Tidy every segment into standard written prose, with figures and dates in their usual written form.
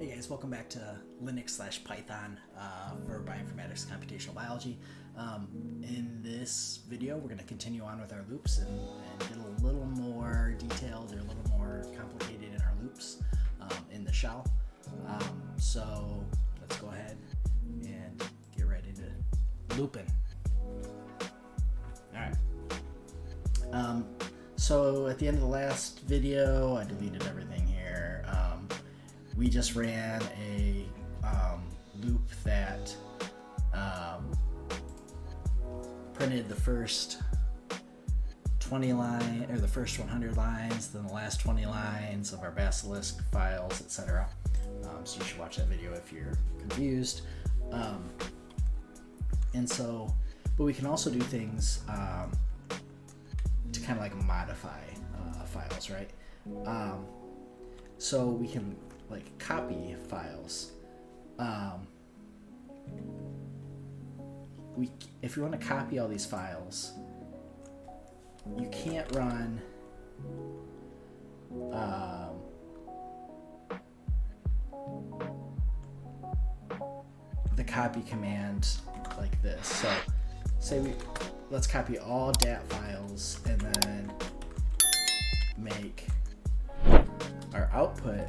Hey guys, welcome back to Linux/Python for Bioinformatics Computational Biology. In this video, we're going to continue on with our loops and get a little more detailed or a little more complicated in our loops in the shell. So let's go ahead and get right into looping. Alright. So at the end of the last video, I deleted everything here. We just ran a loop that printed the first 20 line or the first 100 lines, then the last 20 lines of our Basilisk files, etc. So you should watch that video if you're confused. But we can also do things to kind of like modify files, right? So we can like copy files. If you want to copy all these files, you can't run the copy command like this. So let's copy all dat files and then make our output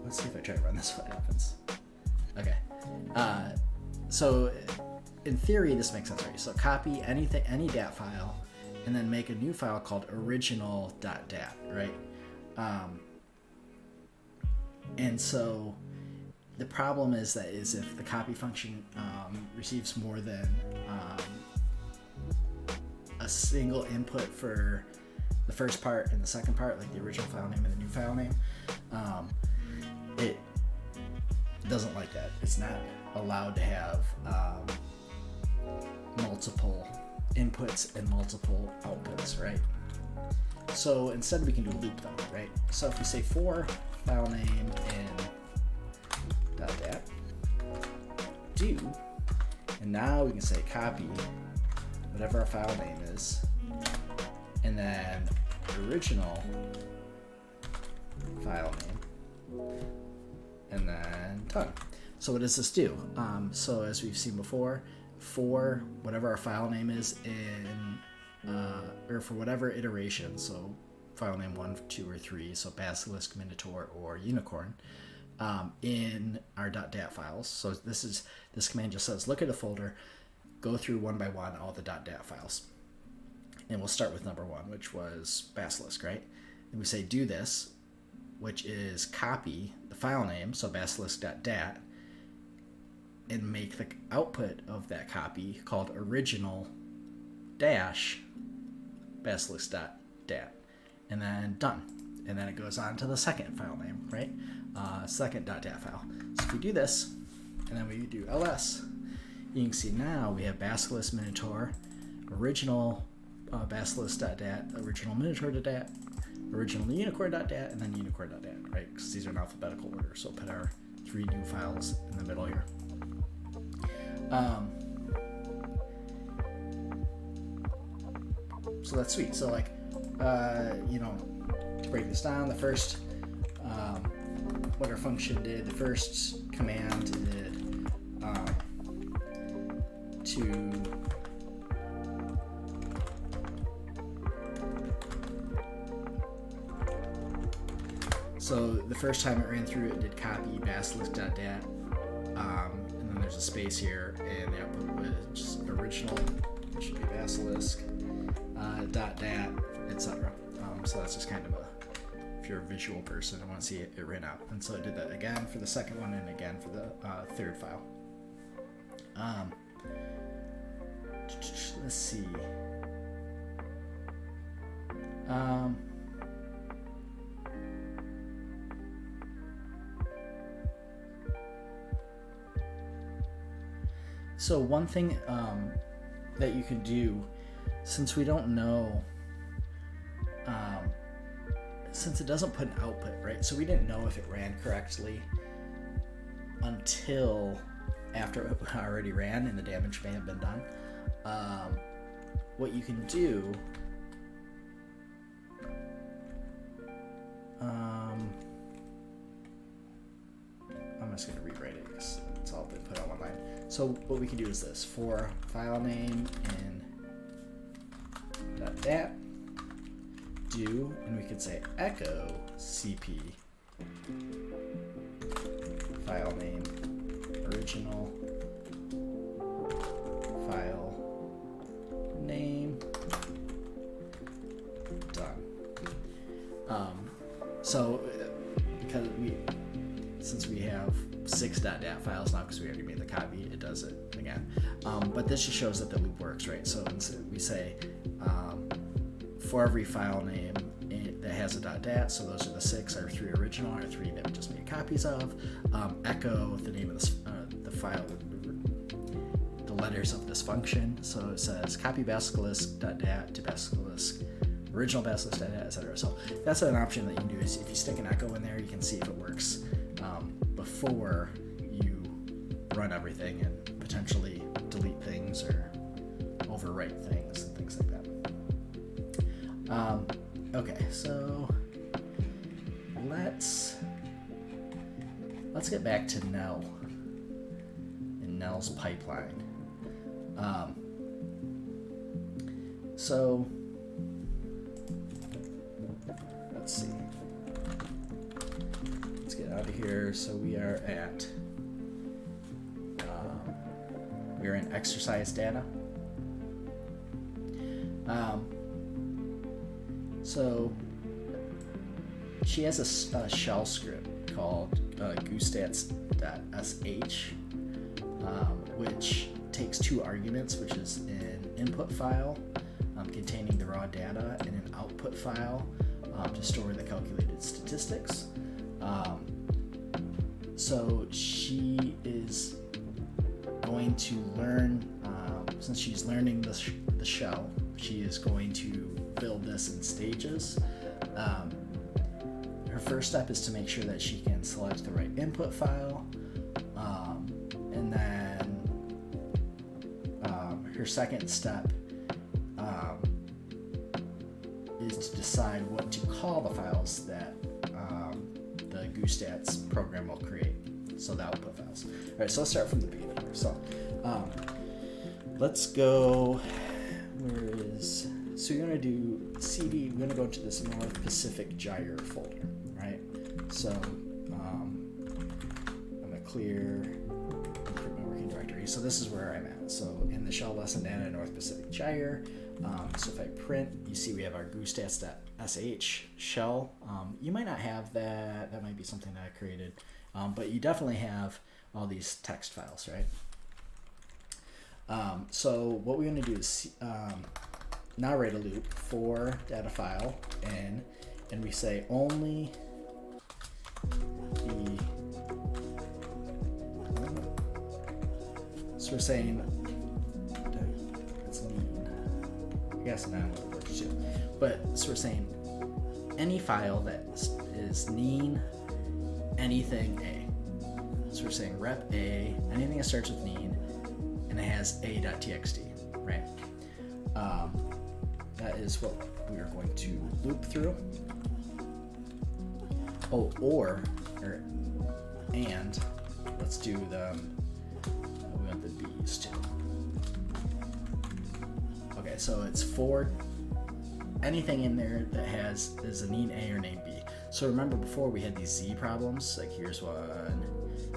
let's see if I try to run this, what happens. Okay. So in theory, this makes sense, right? So copy any dat file and then make a new file called original.dat, right? And so the problem is if the copy function receives more than a single input for the first part and the second part, like the original file name and the new file name, it doesn't like that. It's not allowed to have multiple inputs and multiple outputs, right? So instead we can do a loop though, right? So if we say for file name in .dat do, and now we can say copy whatever our file name is, and then original file name, and then done. So what does this do? So as we've seen before, for whatever our file name is or for whatever iteration, so file name 1, 2, or 3, so Basilisk, Minotaur, or Unicorn, in our .dat files. So this command just says look at a folder, go through one by one all the .dat files. And we'll start with number 1, which was Basilisk, right? And we say do this, which is copy the file name, so basilisk.dat, and make the output of that copy called original dash basilisk.dat, and then done. And then it goes on to the second file name, right? Second .dat file. So if we do this, and then we do ls, you can see now we have Basilisk Minotaur, original basilisk.dat, original Minotaur.dat, original unicorn.dat, and then unicorn.dat, right? Because these are in alphabetical order. So we'll put our 3 new files in the middle here. So that's sweet. So like, to break this down, the first, what our function did, the first command did so the first time it ran through, it did copy basilisk.dat, and then there's a space here, and the output was just original, which should be basilisk, .dat, etc. So that's just kind of if you're a visual person and want to see it ran out. And so it did that again for the second one and again for the third file. Let's see. So one thing that you can do, since we don't know, since it doesn't put an output, right? So we didn't know if it ran correctly until after it already ran and the damage may have been done. What you can do I'm just going to rewrite it because it's all been put on one line. So what we can do is this: for file name in .dat do, and we could say echo cp file name original file name done. So because since we have 6 .dat files now, because we already made the copy, it does it again. But this just shows that the loop works, right? So we say for every file name that has a .dat, so those are the 6, our 3 original, our 3 that we just made copies of, echo the name of the file, the letters of this function. So it says copy basilisk.dat to basilisk original basilisk.dat, etc. So that's an option that you can do. Is if you stick an echo in there, you can see if it works before you run everything and potentially delete things or overwrite things and things like that. Okay, so let's get back to Nell and Nell's pipeline. So let's see. Let's get out of here. So we are at we're in exercise data. So she has a shell script called goostats.sh, which takes 2 arguments, which is an input file containing the raw data and an output file to store the calculated statistics. So she is going to learn, since she's learning the shell, she is going to build this in stages. Her first step is to make sure that she can select the right input file, and then her second step is to decide what to call the files that the GooStats program will create, so the output files. All right, so let's start from the beginning. So let's go, so you're going to do CD, we're going to go to this North Pacific Gyre folder, right? So I'm going to clear my working directory. So this is where I'm at. So in the shell lesson data North Pacific Gyre, so if I print, you see we have our goostats.sh shell. You might not have that. That might be something that I created. But you definitely have all these text files, right? So what we're going to do is now write a loop for data file n, and we say only the, so we're saying, it's mean, I guess now it works too, but so we're saying any file that is neen anything a. So we're saying rep a, anything that starts with neen and it has a.txt, right? That is what we are going to loop through. Oh, and let's do the, we want the B's too. Okay, so it's for anything in there that is a neen A or name B. So remember before we had these Z problems, like here's one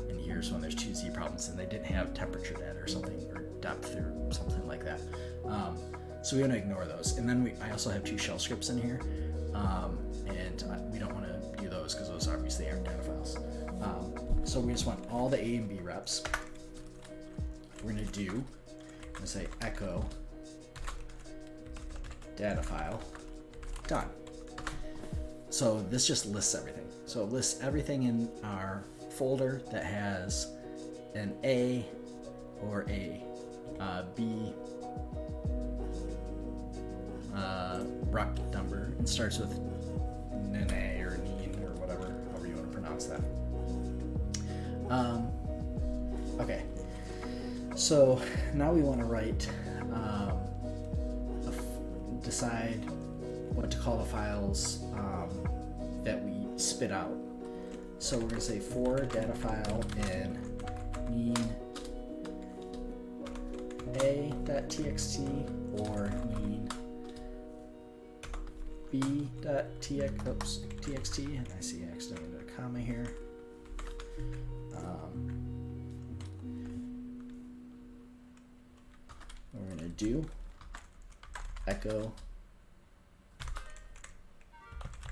and here's one, there's 2 Z problems, and they didn't have temperature data or something, or depth or something like that. So we're going to ignore those. And then I also have 2 shell scripts in here, and we don't want to do those because those obviously aren't data files. So we just want all the A and B reps. We're going to say echo data file, done. So this just lists everything. So it lists everything in our folder that has an A or a B rep number and starts with nene or neen or whatever, however you want to pronounce that. Okay, so now we want to write, decide what to call the files that we spit out. So we're going to say for data file in mean a.txt or mean b.txt, and I see I accidentally did a comma here. We're going to do echo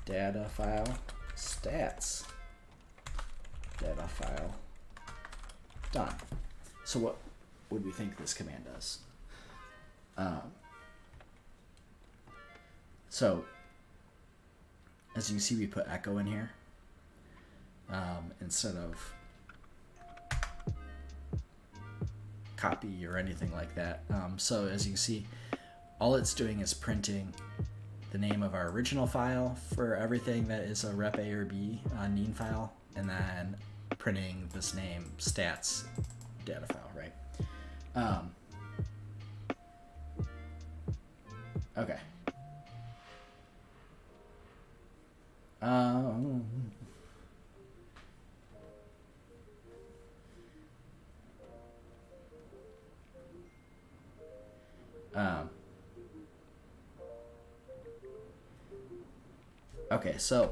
data file stats data file done. So what would we think this command does? So as you can see, we put echo in here instead of copy or anything like that. So as you can see, all it's doing is printing the name of our original file for everything that is a rep A or B NEAN file, and then printing this name stats data file, right? Okay. Okay, so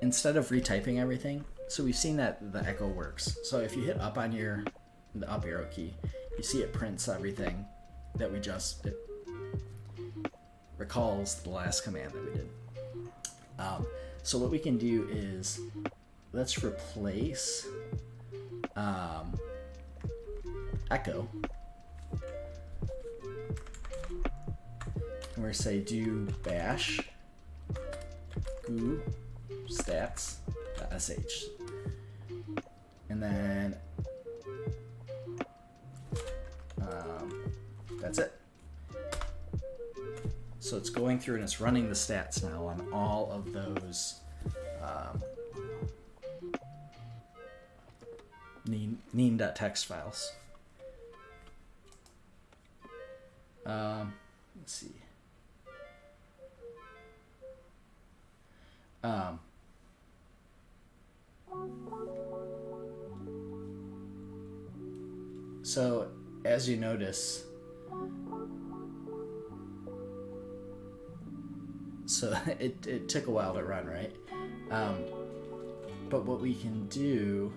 instead of retyping everything, so we've seen that the echo works. So if you hit up on the up arrow key, you see it prints everything that it recalls the last command that we did. So what we can do is let's replace echo. And we're going to say do bash goo stats.sh. And then that's it. So it's going through and it's running the stats now on all of those NEAN.txt files. Let's see. So as you notice, so it took a while to run, right? But what we can do,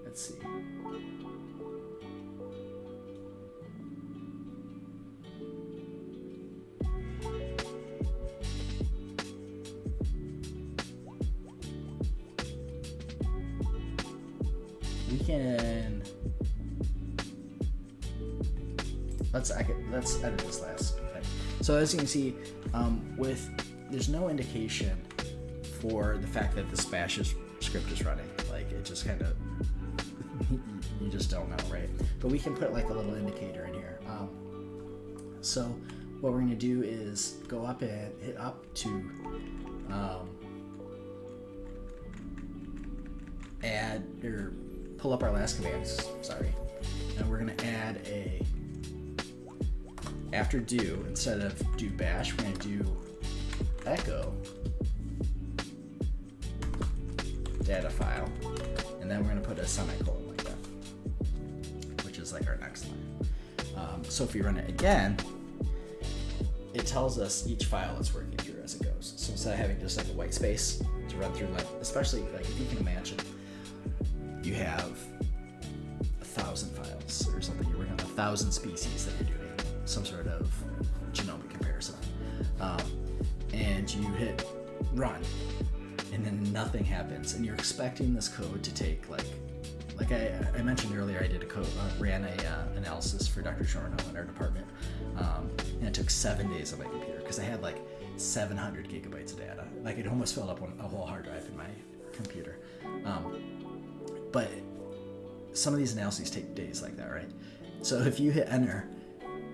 let's see. We can, let's edit this last thing. So as you can see, there's no indication for the fact that this bash script is running. Like it just kind of, you just don't know, right? But we can put like a little indicator in here. So what we're going to do is go up and hit up to add or pull up our last commands. Sorry, and we're going to add after do, instead of do bash, we're going to do echo data file, and then we're going to put a semicolon like that, which is like our next line. So if we run it again, it tells us each file it's working through as it goes. So instead of having just like a white space to run through, like especially like if you can imagine you have 1,000 files or something, you're working on 1,000 species that you're doing some sort of genomic comparison, and you hit run, and then nothing happens, and you're expecting this code to take like I mentioned earlier, I did a code, ran a analysis for Dr. Shorno in our department, and it took 7 days on my computer because I had like 700 gigabytes of data. Like it almost filled up a whole hard drive in my computer. But some of these analyses take days like that, right? So if you hit enter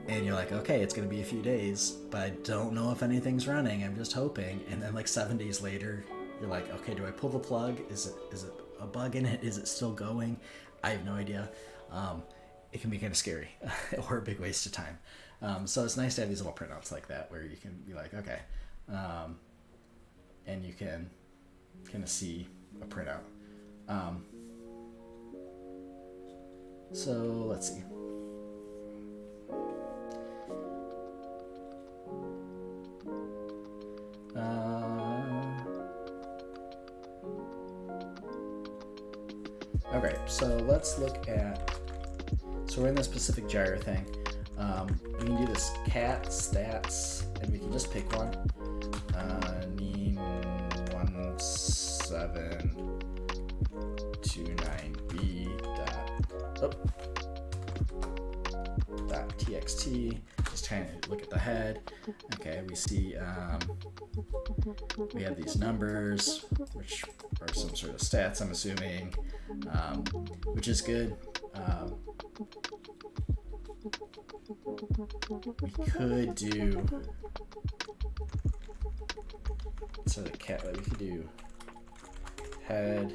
and you're like, okay, it's going to be a few days, but I don't know if anything's running, I'm just hoping. And then like 7 days later, you're like, okay, do I pull the plug? Is it a bug in it? Is it still going? I have no idea. It can be kind of scary or a big waste of time. So it's nice to have these little printouts like that where you can be like, okay, and you can kind of see a printout. So let's see. Okay, so let's look at, so we're in this specific gyro thing. We can do this cat stats, and we can just pick one. Need 1729b dot txt. Just trying to look at the head. Okay, we see we have these numbers, which are some sort of stats, I'm assuming, which is good. We could do, so the cat, we could do head.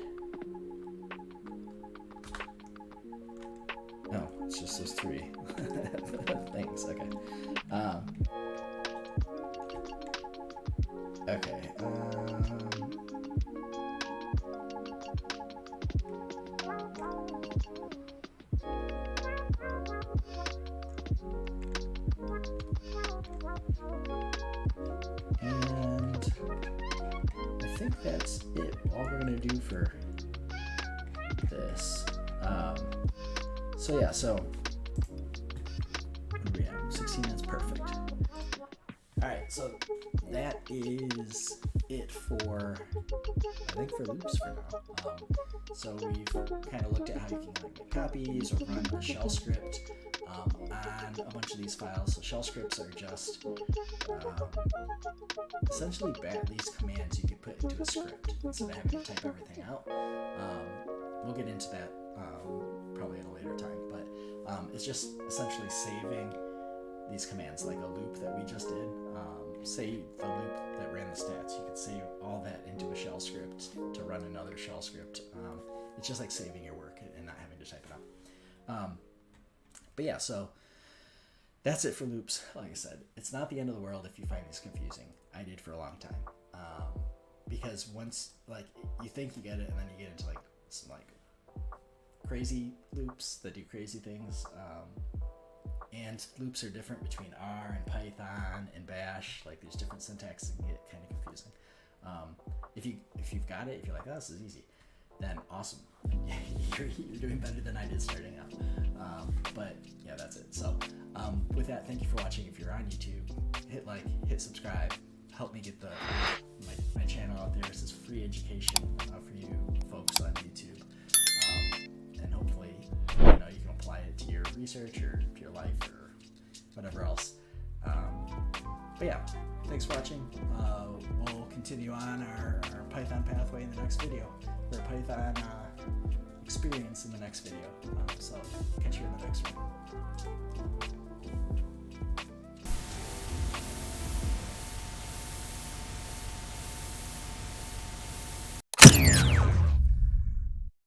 No, it's just those three things. Okay. Okay. And I think that's it. All we're gonna do for this. So yeah, so what do we have? 16 minutes, perfect. All right, so that is it for, I think, for loops for now. So we've kind of looked at how you can make copies or run a shell script on a bunch of these files. So shell scripts are just essentially these commands you could put into a script instead of having to type everything out. We'll get into that probably at a later time, but it's just essentially saving these commands, like a loop that we just did. Say the loop that ran the stats, you could save all that into a shell script to run another shell script. It's just like saving your work and not having to type it out. But yeah, so that's it for loops. Like I said, it's not the end of the world if you find these confusing. I did for a long time. Because once, like, you think you get it, and then you get into like some like crazy loops that do crazy things. And loops are different between R and Python and Bash. Like, there's different syntax that can get kind of confusing. If you've got it, if you're like, oh, this is easy, then awesome. You're doing better than I did starting out. But yeah, that's it. So with that, thank you for watching. If you're on YouTube, hit like, hit subscribe, help me get my channel out there. This is free education for you folks on YouTube, and hopefully you can apply it to your research or to your life or whatever else. But yeah, thanks for watching. We'll continue on our Python pathway in the next video, or Python experience in the next video. So catch you in the next one.